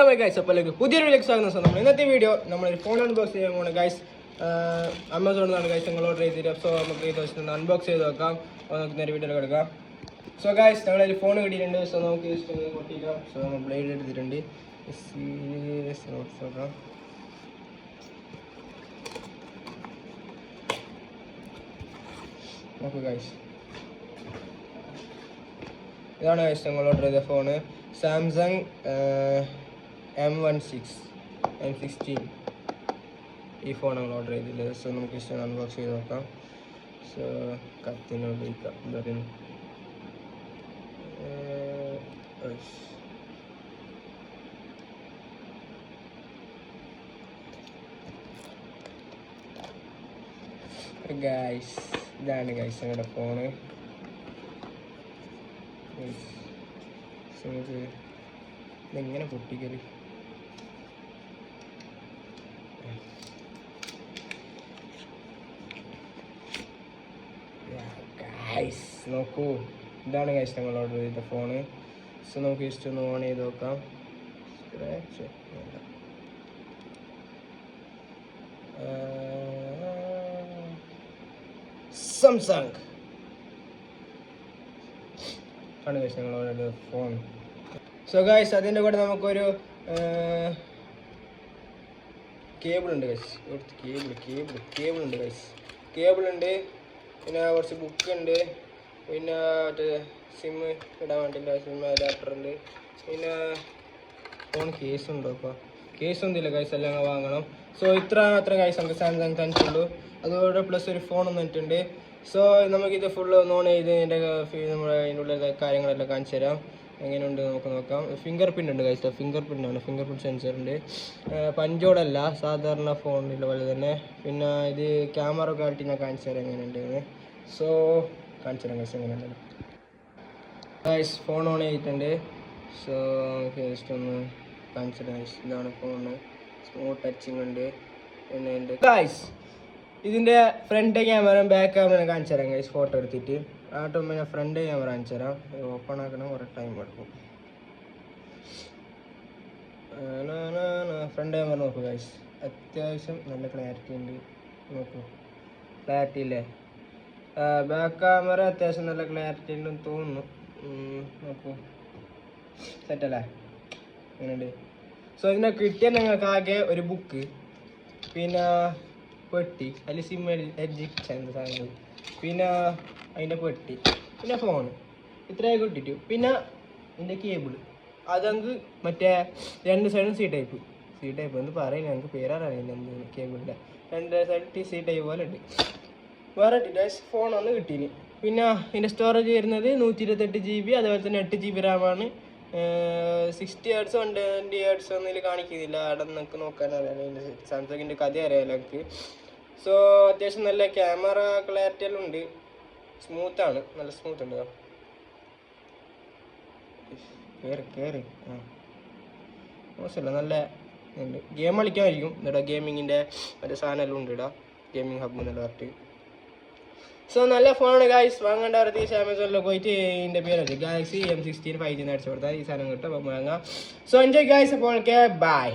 Hello guys, അപ്പോൾ പുതിയൊരു വീഡിയോക്ക് സ്വാഗതം. നമ്മൾ ഇന്നത്തെ വീഡിയോ നമ്മളൊരു ഫോൺ അൺബോക്സ് ചെയ്യാൻ പോകുന്നത് ഗൈസ്. ആമസോണിൽ നിന്നാണ് ഗൈസ് ഞങ്ങൾ ഓർഡർ ചെയ്തിട്ട്. സോ നമുക്ക് ഈ ദിവസം അൺബോക്സ് ചെയ്ത് നോക്കാം. അപ്പോൾ നമുക്ക് നേരെ വീഡിയോയിൽ കിടക്കാം. സോ ഗൈസ്, ഞങ്ങളൊരു ഫോൺ കിട്ടിയിട്ടുണ്ട്. സോ നമുക്ക് ജസ്റ്റ് പൊട്ടിക്കാം. സോ നമ്മൾ ബ്ലേഡ് എടുത്തിട്ടുണ്ട്. നോക്കാം. നോക്കൂ ഗൈസ്, ഇതാണ് ഗൈസ് ഞങ്ങൾ ഓർഡർ ചെയ്ത ഫോണ്. സാംസങ് M16 ഈ ഫോൺ നമ്മൾ ഓർഡർ ചെയ്തില്ല. സോ നമുക്ക് ഇഷ്ടം അൺബോക്സ് ചെയ്ത് നോക്കാം. സോ കത്തിനെ ഉപയോഗിക്കാം. എന്താ പറയുക, ഗൈസ് ഇതാണ് ഗൈസ് ഞങ്ങളുടെ ഫോണ്. നമുക്ക് ഇതെങ്ങനെ പൊട്ടിക്കല്? ഗൈസ് നോക്കൂ, ഇതാണ് ഗൈസ് ഞങ്ങൾ ഓർഡർ ചെയ്ത ഫോണ്. സോ നമുക്ക് ജസ്റ്റ് ഒന്ന് ഓൺ ചെയ്ത് നോക്കാം. സാംസങ് ആണ് ഗൈസ് ഞങ്ങൾ ഓർഡർ ചെയ്ത ഫോൺ. സോ ഗൈസ്, അതിൻ്റെ കൂടെ നമുക്കൊരു കേബിൾ ഉണ്ട് ഗൈസ്. കേബിൾ ഉണ്ട് ഗൈസ്. കേബിൾ ഉണ്ട്, പിന്നെ കുറച്ച് ബുക്ക് ഉണ്ട്, പിന്നെ മറ്റേ സിം ഇടാൻ വേണ്ടിയില്ല സിം അഡാപ്റ്റർ ഉണ്ട്, പിന്നെ ഫോൺ കേസ് ഉണ്ടോ? അപ്പോൾ കേസൊന്നുമില്ല ഗൈസ്, എല്ലാം വാങ്ങണം. സോ ഇത്ര മാത്രം ഗൈസ് നമുക്ക് സാംസങ് തന്നിട്ടുള്ളൂ. അതോടെ പ്ലസ് ഒരു ഫോൺ വന്നിട്ടുണ്ട്. സോ നമുക്കിത് ഫുള്ള് ഓൺ ചെയ്ത് നമ്മുടെ അതിനുള്ള കാര്യങ്ങളെല്ലാം കാണിച്ചു തരാം. എങ്ങനെയുണ്ട് നമുക്ക് നോക്കാം. ഫിംഗർ പ്രിൻ്റ് ഉണ്ട് ഗൈസ്. ഫിംഗർ പ്രിൻ്റ് സെൻസർ ഉണ്ട്. പഞ്ചോടല്ല, സാധാരണ ഫോണിലുള്ള പോലെ തന്നെ. പിന്നെ ഇത് ക്യാമറ ക്വാളിറ്റി ഞാൻ കാണിച്ചു തരാം എങ്ങനെയുണ്ടെന്ന്. സോ കാണിച്ചു തരാം ഗൈസ് എങ്ങനെയുണ്ട്. ഗൈസ് ഫോൺ ഓൺ ചെയ്തിട്ടുണ്ട്. സോ നമുക്ക് ജസ്റ്റ് ഒന്ന് കാണിച്ചു തരാം ഗൈസ്. ഇതാണ് ഫോണ്. സ്മൂത്ത് ടച്ചിങ് ഉണ്ട്. പിന്നെ ഉണ്ട് ഗൈസ് ഇതിൻ്റെ ഫ്രണ്ട് ക്യാമറയും ബാക്ക് ക്യാമറയും കാണിച്ചു തരാം ഗൈസ്. ഫോട്ടോ എടുത്തിട്ട് ആട്ടുമ്പോൾ ഞാൻ ഫ്രണ്ട് ക്യാമറ കാണിച്ചു തരാം. ഓപ്പൺ ആക്കണം, കുറേ ടൈം എടുക്കും. ഫ്രണ്ട് ക്യാമറ നോക്കൂ ഗൈസ്, അത്യാവശ്യം നല്ല ക്ലാരിറ്റി ഉണ്ട്. നോക്കൂ, ക്ലാരിറ്റി ഇല്ലേ? ബാക്ക് ക്യാമറ അത്യാവശ്യം നല്ല ക്ലാരിറ്റി ഉണ്ടെന്ന് തോന്നുന്നു. നോക്കൂ, സെറ്റല്ലേ? അങ്ങനെയുണ്ട്. സോ ഇതിനെ കിട്ടിയാൽ നിങ്ങൾക്ക് ആകെ ഒരു ബുക്ക്, പിന്നെ പെട്ടി, അതിൽ സിം എഡ്ജിക്ഷൻ സാധനങ്ങൾ, പിന്നെ അതിൻ്റെ പെട്ടി, പിന്നെ ഫോൺ, ഇത്രയൊക്കെ കിട്ടിട്ടു. പിന്നെ ഇതിൻ്റെ കേബിൾ, അതങ്ങ് മറ്റേ രണ്ട് സൈഡും സി ടൈപ്പ് എന്ന് പറയുന്നത് ഞങ്ങൾക്ക് പേരറിയില്ല എന്ത് കേബിളിൻ്റെ. രണ്ട് സൈഡ് സി ടൈപ്പ് പോലെ ഉണ്ട്. വേറെ ഫോൺ ഒന്ന് കിട്ടീന്. പിന്നെ ഇതിൻ്റെ സ്റ്റോറേജ് വരുന്നത് 128 GB, അതുപോലെ തന്നെ 8 GB റാമാണ്. 60 Hz 120 Hz ഒന്നും ഇതിൽ കാണിക്കുന്നില്ല. അവിടെ നിങ്ങൾക്ക് നോക്കാനറിയാം, ഇതിൻ്റെ സാംസങ്ങിൻ്റെ കഥ അറിയാമല്ലോ എനിക്ക്. സോ അത്യാവശ്യം നല്ല ക്യാമറ ക്ലാരിറ്റി എല്ലാം ഉണ്ട്. സ്മൂത്താണ്, നല്ല സ്മൂത്ത് ഉണ്ട്. കയറി മോശമല്ല, നല്ല ഉണ്ട്. ഗെയിം കളിക്കാമായിരിക്കും. എന്നിട്ട് ഗെയിമിങ്ങിൻ്റെ മറ്റേ സാധനമെല്ലാം ഉണ്ട് ഇടാം, ഗെയിമിംഗ് ഹബ് എന്നുള്ള പറഞ്ഞിട്ട്. സോ നല്ല ഫോണാണ് ഗൈസ്. വാങ്ങേണ്ട തീർച്ചയായും ആമസോണിൽ പോയിട്ട് ഇതിൻ്റെ പേര് ഗാലക്സി M16 5G അടിച്ചു കൊടുത്താൽ ഈ സാധനം കിട്ടും. അപ്പം വാങ്ങാം. So enjoy guys. അപ്പോൾ ബൈ.